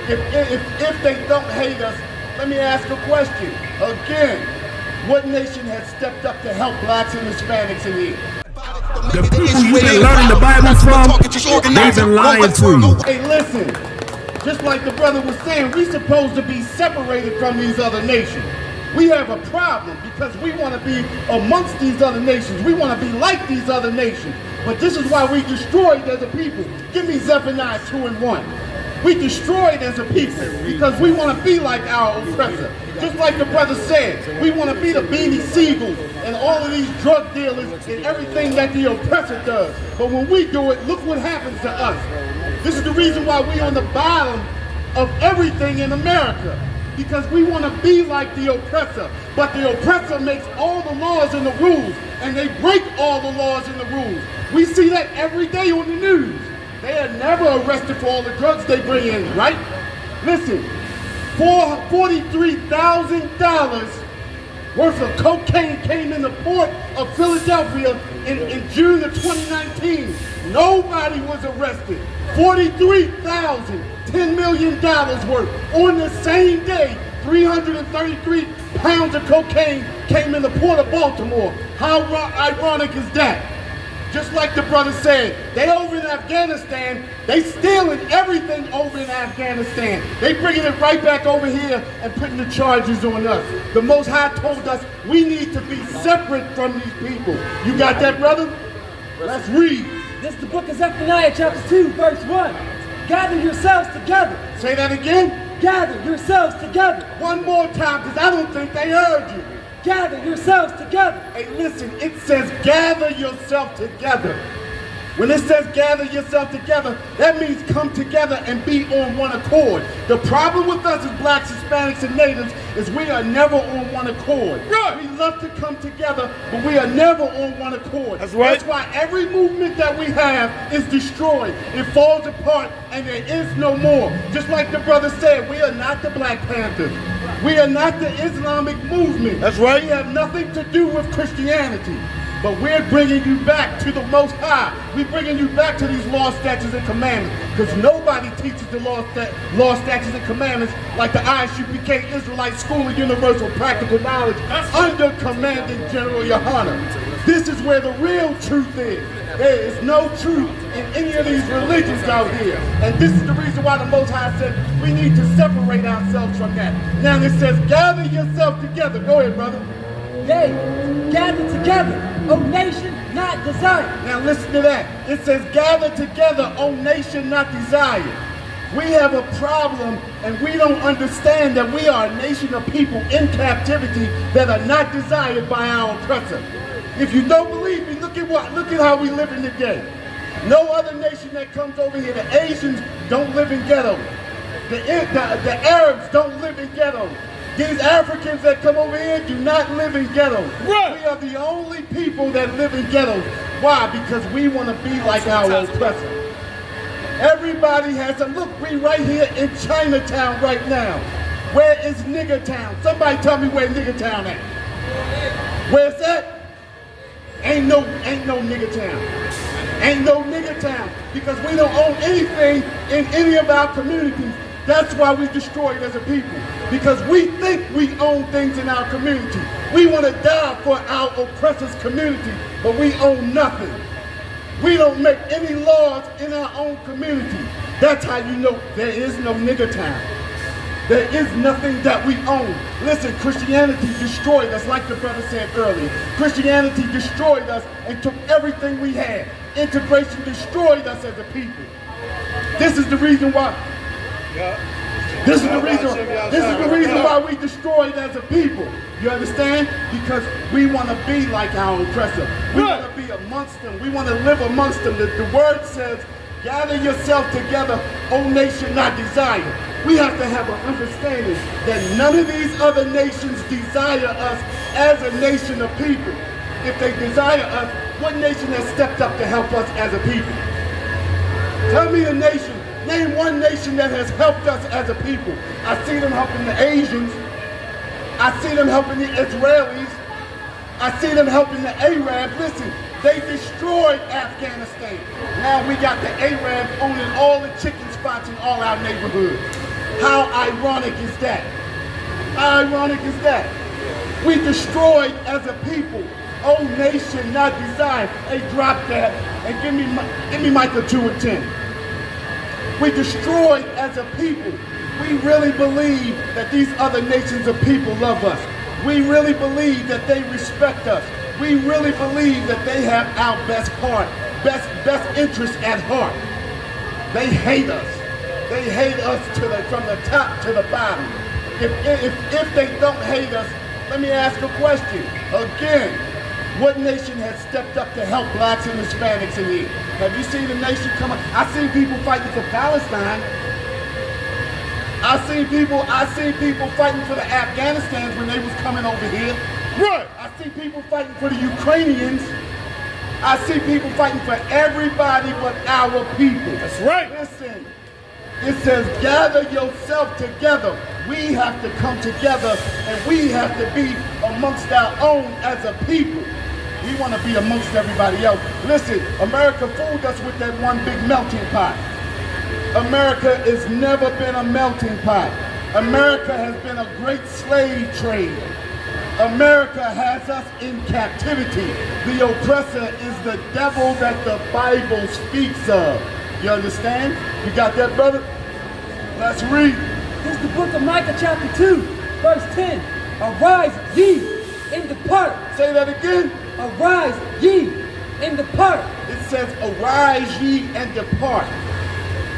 If they don't hate us, let me ask a question. Again, what nation has stepped up to help blacks and Hispanics in here? The people you've been learning the Bible from, they've been lying to you. Hey, listen, just like the brother was saying, we're supposed to be separated from these other nations. We have a problem because we want to be amongst these other nations. We want to be like these other nations. But this is why we destroyed as a people. Give me Zephaniah 2:1. We destroyed as a people because we want to be like our oppressor. Just like the brother said, we want to be the Beanie Siegels and all of these drug dealers and everything that the oppressor does. But when we do it, look what happens to us. This is the reason why we're on the bottom of everything in America. Because we want to be like the oppressor. But the oppressor makes all the laws and the rules, and they break all the laws and the rules. We see that every day on the news. They are never arrested for all the drugs they bring in, right? Listen, $43,000 worth of cocaine came in the port of Philadelphia in June of 2019. Nobody was arrested. 43,000, $10 million worth. On the same day, 333 pounds of cocaine came in the port of Baltimore. How ironic is that? Just like the brother said, they over in Afghanistan, they stealing everything over in Afghanistan. They bringing it right back over here and putting the charges on us. The Most High told us we need to be separate from these people. You got that, brother? Let's read. This is the book of Zephaniah, chapter 2, verse 1. Gather yourselves together. Say that again. Gather yourselves together. One more time, because I don't think they heard you. Gather yourselves together. Hey, listen, it says gather yourself together. When it says gather yourself together, that means come together and be on one accord. The problem with us as blacks, Hispanics, and natives is we are never on one accord. Right. We love to come together, but we are never on one accord. That's right. That's why every movement that we have is destroyed. It falls apart and there is no more. Just like the brother said, we are not the Black Panthers. We are not the Islamic movement. That's right. We have nothing to do with Christianity. But we're bringing you back to the Most High. We're bringing you back to these laws, statutes, and commandments. Because nobody teaches the law, statutes, and commandments like the ISUPK Israelite School of Universal Practical Knowledge under Commanding General Yohana. This is where the real truth is. There is no truth in any of these religions out here. And this is the reason why the Most High said we need to separate ourselves from that. Now it says, gather yourself together. Go ahead, brother. Yea, gather together, O nation not desired. Now listen to that. It says, gather together, O nation not desired. We have a problem and we don't understand that we are a nation of people in captivity that are not desired by our oppressor. If you don't believe me, look at how we live in today. No other nation that comes over here, the Asians don't live in ghettos. The Arabs don't live in ghettos. These Africans that come over here do not live in ghettos. Right. We are the only people that live in ghettos. Why? Because we want to be like our oppressor. Everybody has a look. We right here in Chinatown right now. Where is Nigger Town? Somebody tell me where Nigger Town at. Where's that? Ain't no Nigger Town. Ain't no Nigger Town. Because we don't own anything in any of our communities. That's why we destroyed as a people. Because we think we own things in our community. We want to die for our oppressor's community, but we own nothing. We don't make any laws in our own community. That's how you know there is no Nigger Town. There is nothing that we own. Listen, Christianity destroyed us, like the brother said earlier. Christianity destroyed us and took everything we had. Integration destroyed us as a people. This is the reason why. This is the reason why we destroyed as a people. You understand? Because we want to be like our oppressor. We want to be amongst them. We want to live amongst them. The word says, gather yourself together, O nation not desired. We have to have an understanding that none of these other nations desire us as a nation of people. If they desire us, what nation has stepped up to help us as a people? Tell me a nation. Name one nation that has helped us as a people. I see them helping the Asians. I see them helping the Israelis. I see them helping the Arabs. Listen, they destroyed Afghanistan. Now we got the Arabs owning all the chicken spots in all our neighborhoods. How ironic is that? How ironic is that? We destroyed as a people, O nation not designed. Hey, drop that and give me Micah 2:10. We destroyed as a people. We really believe that these other nations of people love us. We really believe that they respect us. We really believe that they have our best interest at heart. They hate us. They hate us from the top to the bottom. If they don't hate us, let me ask a question. Again, what nation has stepped up to help blacks and Hispanics in here? Have you seen a nation come up? I've seen people fighting for Palestine. I've seen people fighting for the Afghanistans when they was coming over here. Right. I see people fighting for the Ukrainians. I see people fighting for everybody but our people. That's right. Listen, it says gather yourself together. We have to come together and we have to be amongst our own as a people. We want to be amongst everybody else. Listen, America fooled us with that one big melting pot. America has never been a melting pot. America has been a great slave trade. America has us in captivity. The oppressor is the devil that the Bible speaks of. You understand? You got that, brother? Let's read. Here's the book of Micah chapter 2, verse 10. Arise ye and depart. Say that again. Arise ye and depart. It says, arise ye and depart.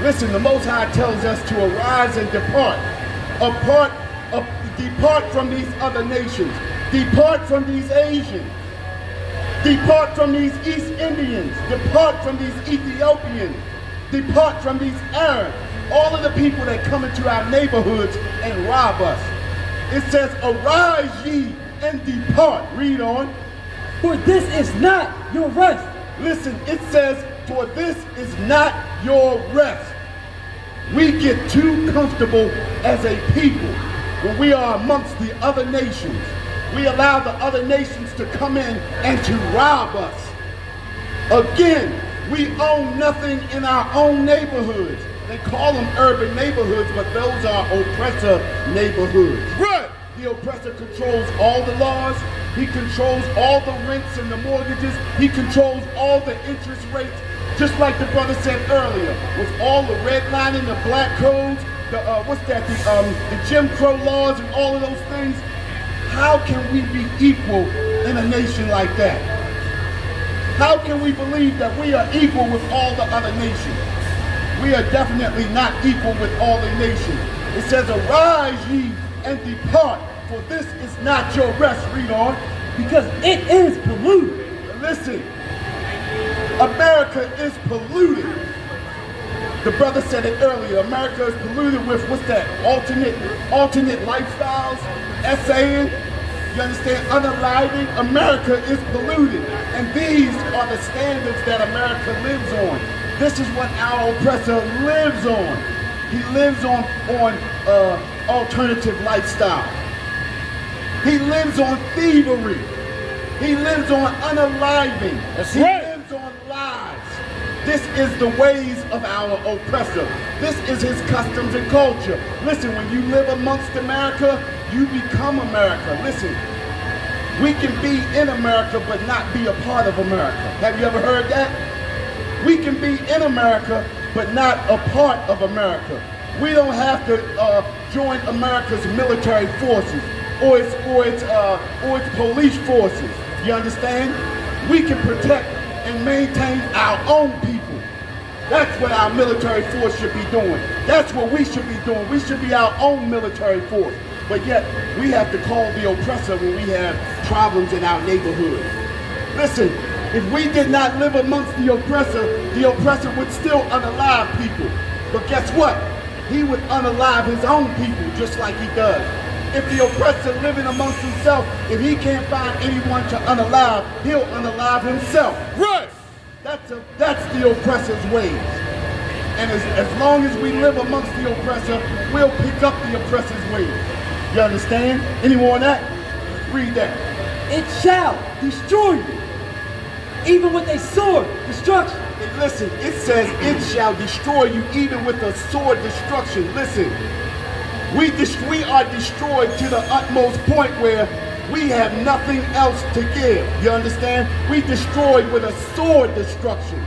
Listen, the Most High tells us to arise and depart. Depart from these other nations. Depart from these Asians. Depart from these East Indians. Depart from these Ethiopians. Depart from these Arabs. All of the people that come into our neighborhoods and rob us. It says, arise ye and depart. Read on. For this is not your rest. Listen, it says, for this is not your rest. We get too comfortable as a people when we are amongst the other nations. We allow the other nations to come in and to rob us. Again, we own nothing in our own neighborhoods. They call them urban neighborhoods, but those are oppressor neighborhoods. Right. The oppressor controls all the laws. He controls all the rents and the mortgages. He controls all the interest rates. Just like the brother said earlier, with all the redlining, the black codes, the Jim Crow laws and all of those things. How can we be equal in a nation like that? How can we believe that we are equal with all the other nations? We are definitely not equal with all the nations. It says, arise ye and depart, for this is not your rest. Read on. Because it is polluted. Listen, America is polluted. The brother said it earlier. America is polluted with, what's that, alternate lifestyles, essaying, you understand, unaliving. America is polluted. And these are the standards that America lives on. This is what our oppressor lives on. He lives on alternative lifestyle. He lives on thievery. He lives on unaliving. That's he right. lives on lies. This is the ways of our oppressor. This is his customs and culture. Listen, when you live amongst America, you become America. Listen, we can be in America but not be a part of America. Have you ever heard that? We can be in America but not a part of America. We don't have to join America's military forces or its police forces. You understand? We can protect and maintain our own people. That's what our military force should be doing. That's what we should be doing. We should be our own military force. But yet, we have to call the oppressor when we have problems in our neighborhood. Listen, if we did not live amongst the oppressor would still unalive people. But guess what? He would unalive his own people just like he does. If the oppressor living amongst himself, if he can't find anyone to unalive, he'll unalive himself. Right. That's the oppressor's ways. And as long as we live amongst the oppressor, we'll pick up the oppressor's ways. You understand? Anyone on that? Read that. It shall destroy you, even with a sword, destruction. Listen, it says it shall destroy you even with a sword destruction. Listen, We are destroyed to the utmost point where we have nothing else to give. You understand? We destroyed with a sword destruction.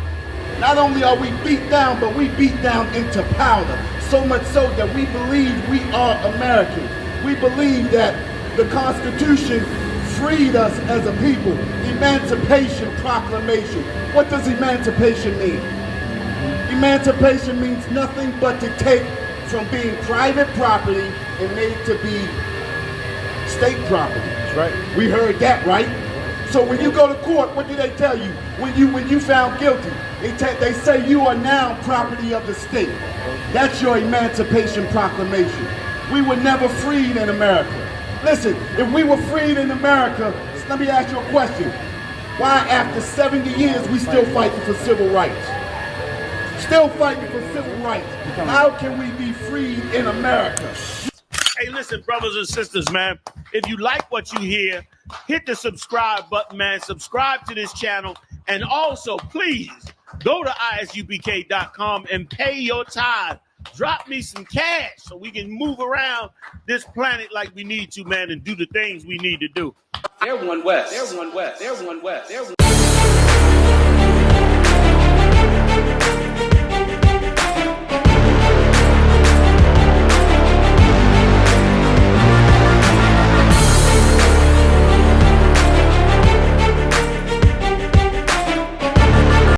Not only are we beat down, but we beat down into powder. So much so that we believe we are Americans. We believe that the Constitution freed us as a people. Emancipation Proclamation. What does emancipation mean? Emancipation means nothing but to take from being private property and made to be state property. That's right. We heard that, right? So when you go to court, what do they tell you? When you found guilty, they say you are now property of the state. That's your Emancipation Proclamation. We were never freed in America. Listen, if we were freed in America, let me ask you a question. Why after 70 years we still fighting for civil rights? Still fighting for civil rights. How can we be freed in America? Hey, listen, brothers and sisters, man. If you like what you hear, hit the subscribe button, man. Subscribe to this channel. And also, please, go to ISUPK.com and pay your tithe. Drop me some cash so we can move around this planet like we need to, man, and do the things we need to do. They're one West. They're one West. They're one West. They're one